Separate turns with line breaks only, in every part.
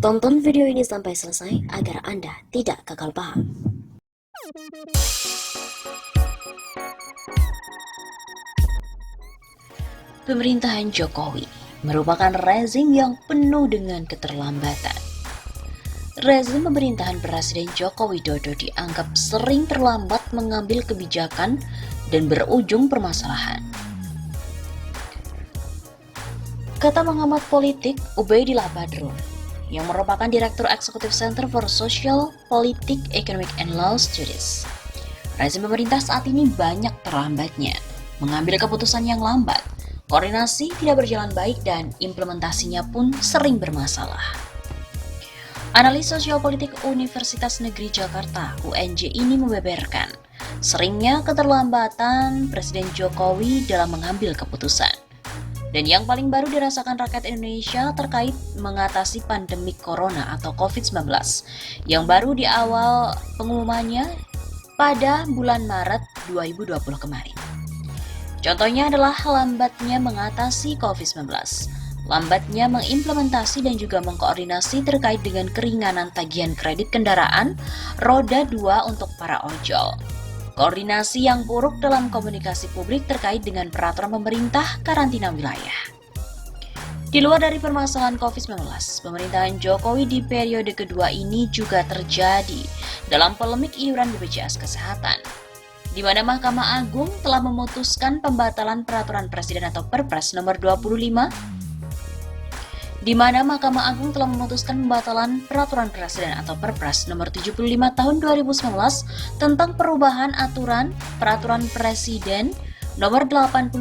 Tonton video ini sampai selesai agar Anda tidak gagal paham. Pemerintahan Jokowi merupakan rezim yang penuh dengan keterlambatan. Rezim pemerintahan Presiden Joko Widodo dianggap sering terlambat mengambil kebijakan dan berujung permasalahan. Kata pengamat politik Ubaidillah Badrun, yang merupakan Direktur Eksekutif Center for Social, Politik, Economic, and Law Studies. Rezim pemerintah saat ini banyak terlambatnya, mengambil keputusan yang lambat, koordinasi tidak berjalan baik, dan implementasinya pun sering bermasalah. Analis sosial politik Universitas Negeri Jakarta (UNJ) ini membeberkan seringnya keterlambatan Presiden Jokowi dalam mengambil keputusan. Dan yang paling baru dirasakan rakyat Indonesia terkait mengatasi pandemi corona atau COVID-19 yang baru di awal pengumumannya pada bulan Maret 2020 kemarin. Contohnya adalah lambatnya mengatasi COVID-19, lambatnya mengimplementasi dan juga mengkoordinasi terkait dengan keringanan tagihan kredit kendaraan roda 2 untuk para ojol. Koordinasi yang buruk dalam komunikasi publik terkait dengan peraturan pemerintah karantina wilayah. Di luar dari permasalahan COVID-19, pemerintahan Jokowi di periode kedua ini juga terjadi dalam polemik iuran BPJS Kesehatan, di mana Mahkamah Agung telah memutuskan pembatalan peraturan Presiden atau Perpres nomor 25 di mana Mahkamah Agung telah memutuskan pembatalan Peraturan Presiden atau Perpres nomor 75 tahun 2019 tentang perubahan aturan Peraturan Presiden nomor 82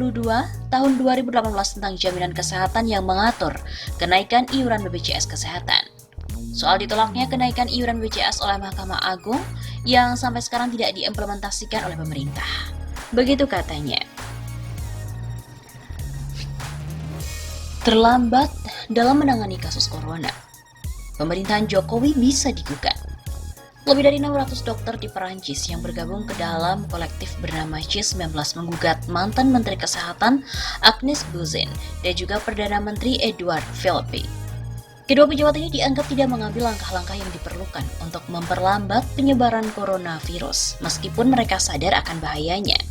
tahun 2018 tentang jaminan kesehatan yang mengatur kenaikan iuran BPJS Kesehatan. Soal ditolaknya kenaikan iuran BPJS oleh Mahkamah Agung yang sampai sekarang tidak diimplementasikan oleh pemerintah. Begitu katanya. Terlambat dalam menangani kasus corona, pemerintahan Jokowi bisa digugat. Lebih dari 600 dokter di Perancis yang bergabung ke dalam kolektif bernama G19 menggugat mantan Menteri Kesehatan Agnès Buzyn dan juga Perdana Menteri Edouard Philippe. Kedua pejabat ini dianggap tidak mengambil langkah-langkah yang diperlukan untuk memperlambat penyebaran coronavirus, meskipun mereka sadar akan bahayanya.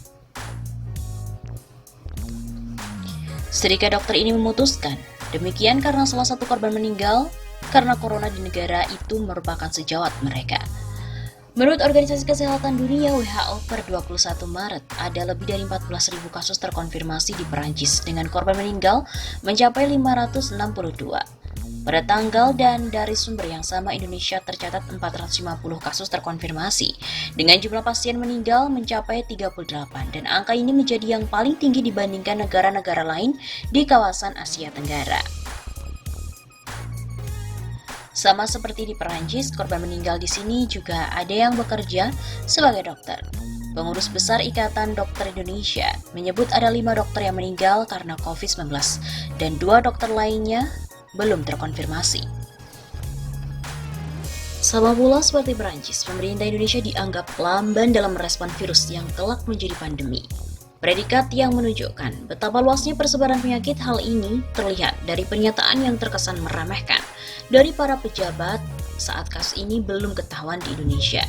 Serikat dokter ini memutuskan demikian karena salah satu korban meninggal karena corona di negara itu merupakan sejawat mereka. Menurut Organisasi Kesehatan Dunia WHO per 21 Maret, ada lebih dari 14.000 kasus terkonfirmasi di Perancis dengan korban meninggal mencapai 562. Pada tanggal dan dari sumber yang sama, Indonesia tercatat 450 kasus terkonfirmasi dengan jumlah pasien meninggal mencapai 38 dan angka ini menjadi yang paling tinggi dibandingkan negara-negara lain di kawasan Asia Tenggara. Sama seperti di Perancis, korban meninggal di sini juga ada yang bekerja sebagai dokter. Pengurus Besar Ikatan Dokter Indonesia menyebut ada 5 dokter yang meninggal karena COVID-19 dan 2 dokter lainnya belum terkonfirmasi. Sama pula seperti Perancis, pemerintah Indonesia dianggap lamban dalam merespon virus yang kelak menjadi pandemi. Predikat yang menunjukkan betapa luasnya persebaran penyakit hal ini terlihat dari pernyataan yang terkesan meremehkan dari para pejabat saat kasus ini belum ketahuan di Indonesia.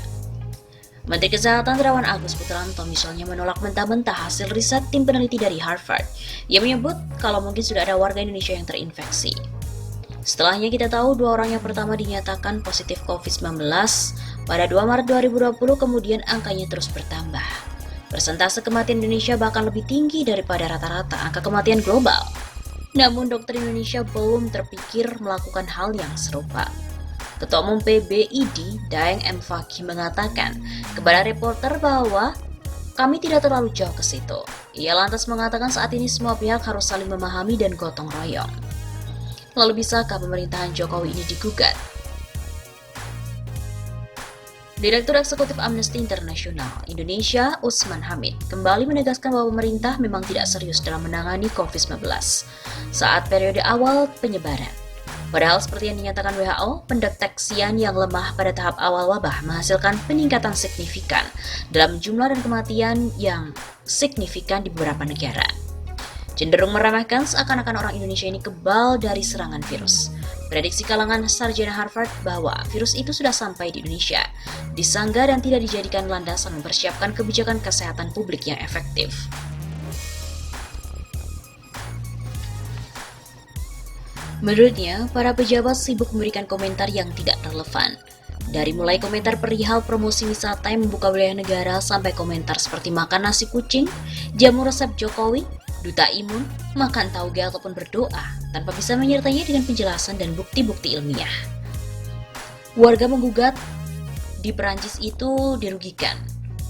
Menteri Kesehatan Terawan Agus Putranto misalnya menolak mentah-mentah hasil riset tim peneliti dari Harvard yang menyebut kalau mungkin sudah ada warga Indonesia yang terinfeksi. Setelahnya kita tahu 2 orang yang pertama dinyatakan positif COVID-19 pada 2 Maret 2020, kemudian angkanya terus bertambah. Persentase kematian Indonesia bahkan lebih tinggi daripada rata-rata angka kematian global. Namun dokter Indonesia belum terpikir melakukan hal yang serupa. Ketua Umum PBID, Daeng M. Fakih mengatakan kepada reporter bahwa kami tidak terlalu jauh ke situ. Ia lantas mengatakan saat ini semua pihak harus saling memahami dan gotong royong. Lalu bisakah pemerintahan Jokowi ini digugat? Direktur Eksekutif Amnesty International Indonesia, Usman Hamid, kembali menegaskan bahwa pemerintah memang tidak serius dalam menangani COVID-19 saat periode awal penyebaran. Padahal seperti yang dinyatakan WHO, pendeteksian yang lemah pada tahap awal wabah menghasilkan peningkatan signifikan dalam jumlah dan kematian yang signifikan di beberapa negara. cenderung meremehkan seakan-akan orang Indonesia ini kebal dari serangan virus. Prediksi kalangan sarjana Harvard bahwa virus itu sudah sampai di Indonesia, disanggah dan tidak dijadikan landasan mempersiapkan kebijakan kesehatan publik yang efektif. Menurutnya, para pejabat sibuk memberikan komentar yang tidak relevan. Dari mulai komentar perihal promosi wisata yang membuka wilayah negara sampai komentar seperti makan nasi kucing, jamu resep Jokowi, duta imun, makan tauge ataupun berdoa, tanpa bisa menyertainya dengan penjelasan dan bukti-bukti ilmiah. Warga menggugat di Perancis itu dirugikan,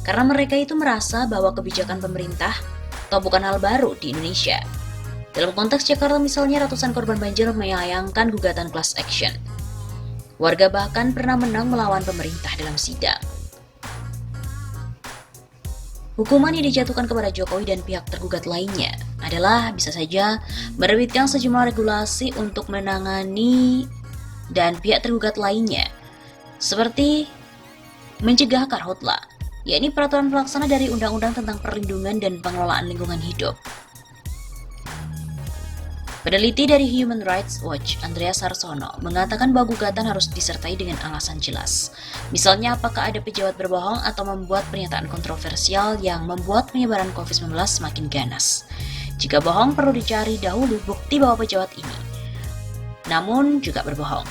karena mereka itu merasa bahwa kebijakan pemerintah atau bukan hal baru di Indonesia. Dalam konteks Jakarta misalnya, ratusan korban banjir melayangkan gugatan class action. Warga bahkan pernah menang melawan pemerintah dalam sidang. Hukuman yang dijatuhkan kepada Jokowi dan pihak tergugat lainnya adalah bisa saja menerbitkan sejumlah regulasi untuk menangani dan pihak tergugat lainnya, seperti mencegah karhutla, yakni peraturan pelaksana dari Undang-Undang tentang Perlindungan dan Pengelolaan Lingkungan Hidup. Peneliti dari Human Rights Watch, Andreas Harsono, mengatakan bahwa gugatan harus disertai dengan alasan jelas. Misalnya, apakah ada pejabat berbohong atau membuat pernyataan kontroversial yang membuat penyebaran COVID-19 semakin ganas. Jika bohong, perlu dicari dahulu bukti bahwa pejabat ini namun juga berbohong.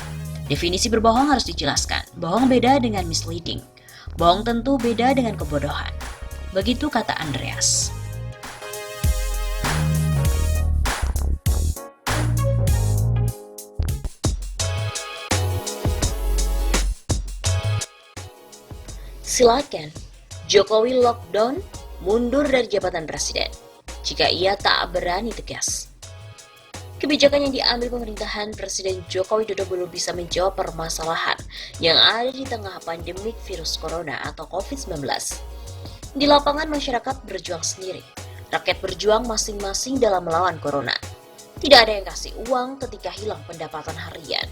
Definisi berbohong harus dijelaskan. Bohong beda dengan misleading. Bohong tentu beda dengan kebodohan. Begitu kata Andreas. Silakan, Jokowi lockdown, mundur dari jabatan presiden. Jika ia tak berani tegas. Kebijakan yang diambil pemerintahan Presiden Joko Widodo belum bisa menjawab permasalahan yang ada di tengah pandemik virus corona atau COVID-19. Di lapangan masyarakat berjuang sendiri, rakyat berjuang masing-masing dalam melawan corona. Tidak ada yang kasih uang ketika hilang pendapatan harian.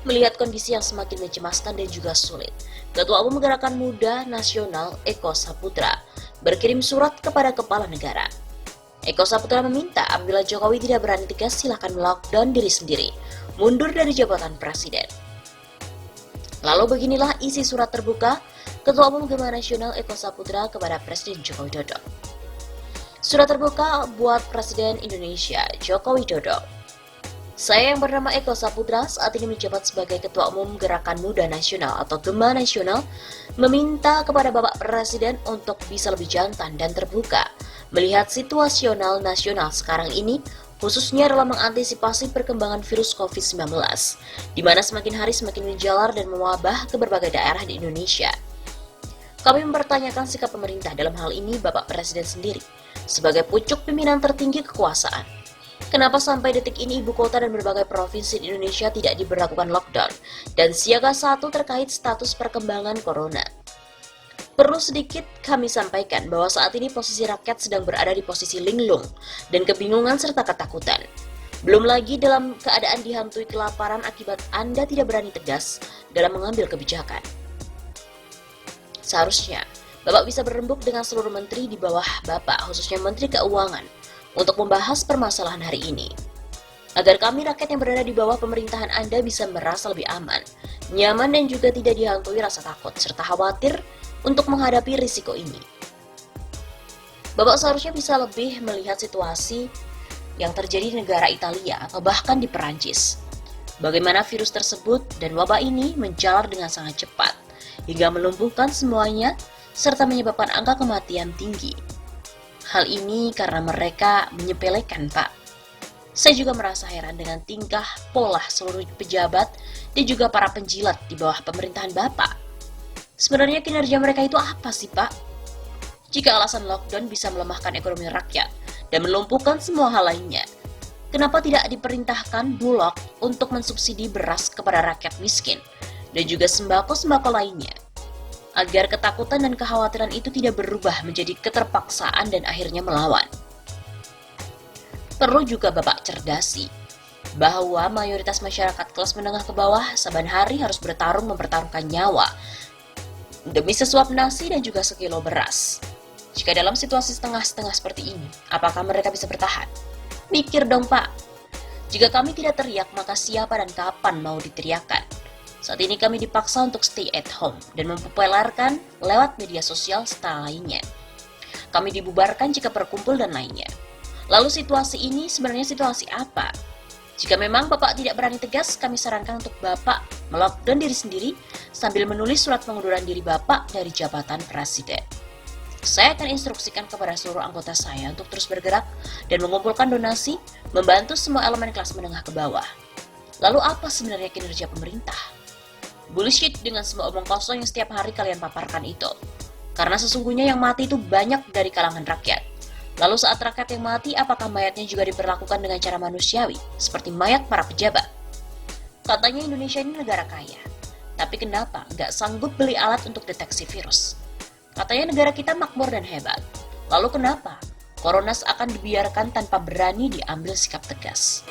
Melihat kondisi yang semakin mencemaskan dan juga sulit, Ketua Umum Gerakan Muda Nasional Eko Saputra berkirim surat kepada Kepala Negara. Eko Saputra meminta apabila Jokowi tidak berani tegas, silakan melockdown diri sendiri, mundur dari jabatan presiden. Lalu beginilah isi surat terbuka Ketua Umum Gerakan Nasional Eko Saputra kepada Presiden Joko Widodo. Surat terbuka buat Presiden Indonesia Joko Widodo. Saya yang bernama Eko Saputra saat ini menjabat sebagai Ketua Umum Gerakan Muda Nasional atau Gema Nasional, meminta kepada Bapak Presiden untuk bisa lebih jantan dan terbuka melihat situasional nasional sekarang ini, khususnya dalam mengantisipasi perkembangan virus COVID-19, di mana semakin hari semakin menjalar dan mewabah ke berbagai daerah di Indonesia. Kami mempertanyakan sikap pemerintah dalam hal ini Bapak Presiden sendiri, sebagai pucuk pimpinan tertinggi kekuasaan. Kenapa sampai detik ini ibu kota dan berbagai provinsi di Indonesia tidak diberlakukan lockdown dan siaga 1 terkait status perkembangan corona? Perlu sedikit kami sampaikan bahwa saat ini posisi rakyat sedang berada di posisi linglung dan kebingungan serta ketakutan. Belum lagi dalam keadaan dihantui kelaparan akibat Anda tidak berani tegas dalam mengambil kebijakan. Seharusnya, Bapak bisa berembuk dengan seluruh menteri di bawah Bapak, khususnya Menteri Keuangan, untuk membahas permasalahan hari ini. Agar kami rakyat yang berada di bawah pemerintahan Anda bisa merasa lebih aman, nyaman dan juga tidak dihantui rasa takut serta khawatir untuk menghadapi risiko ini. Bapak seharusnya bisa lebih melihat situasi yang terjadi di negara Italia atau bahkan di Perancis. Bagaimana virus tersebut dan wabah ini menjalar dengan sangat cepat hingga melumpuhkan semuanya serta menyebabkan angka kematian tinggi. Hal ini karena mereka menyepelekan, Pak. Saya juga merasa heran dengan tingkah pola seluruh pejabat dan juga para penjilat di bawah pemerintahan Bapak. Sebenarnya kinerja mereka itu apa sih, Pak? Jika alasan lockdown bisa melemahkan ekonomi rakyat dan melumpuhkan semua hal lainnya, kenapa tidak diperintahkan Bulog untuk mensubsidi beras kepada rakyat miskin dan juga sembako-sembako lainnya? Agar ketakutan dan kekhawatiran itu tidak berubah menjadi keterpaksaan dan akhirnya melawan. Perlu juga Bapak cerdasi bahwa mayoritas masyarakat kelas menengah ke bawah saban hari harus bertarung mempertaruhkan nyawa demi sesuap nasi dan juga sekilo beras. Jika dalam situasi setengah-setengah seperti ini, apakah mereka bisa bertahan? Mikir dong Pak, jika kami tidak teriak maka siapa dan kapan mau diteriakan? Saat ini kami dipaksa untuk stay at home dan mempopulerkan lewat media sosial serta lainnya. Kami dibubarkan jika berkumpul dan lainnya. Lalu situasi ini sebenarnya situasi apa? Jika memang Bapak tidak berani tegas, kami sarankan untuk Bapak melockdown diri sendiri sambil menulis surat pengunduran diri Bapak dari jabatan Presiden. Saya akan instruksikan kepada seluruh anggota saya untuk terus bergerak dan mengumpulkan donasi, membantu semua elemen kelas menengah ke bawah. Lalu apa sebenarnya kinerja pemerintah? Bullshit dengan semua omong kosong yang setiap hari kalian paparkan itu. Karena sesungguhnya yang mati itu banyak dari kalangan rakyat. Lalu saat rakyat yang mati, apakah mayatnya juga diperlakukan dengan cara manusiawi, seperti mayat para pejabat? Katanya Indonesia ini negara kaya, tapi kenapa nggak sanggup beli alat untuk deteksi virus? Katanya negara kita makmur dan hebat, lalu kenapa Corona akan dibiarkan tanpa berani diambil sikap tegas?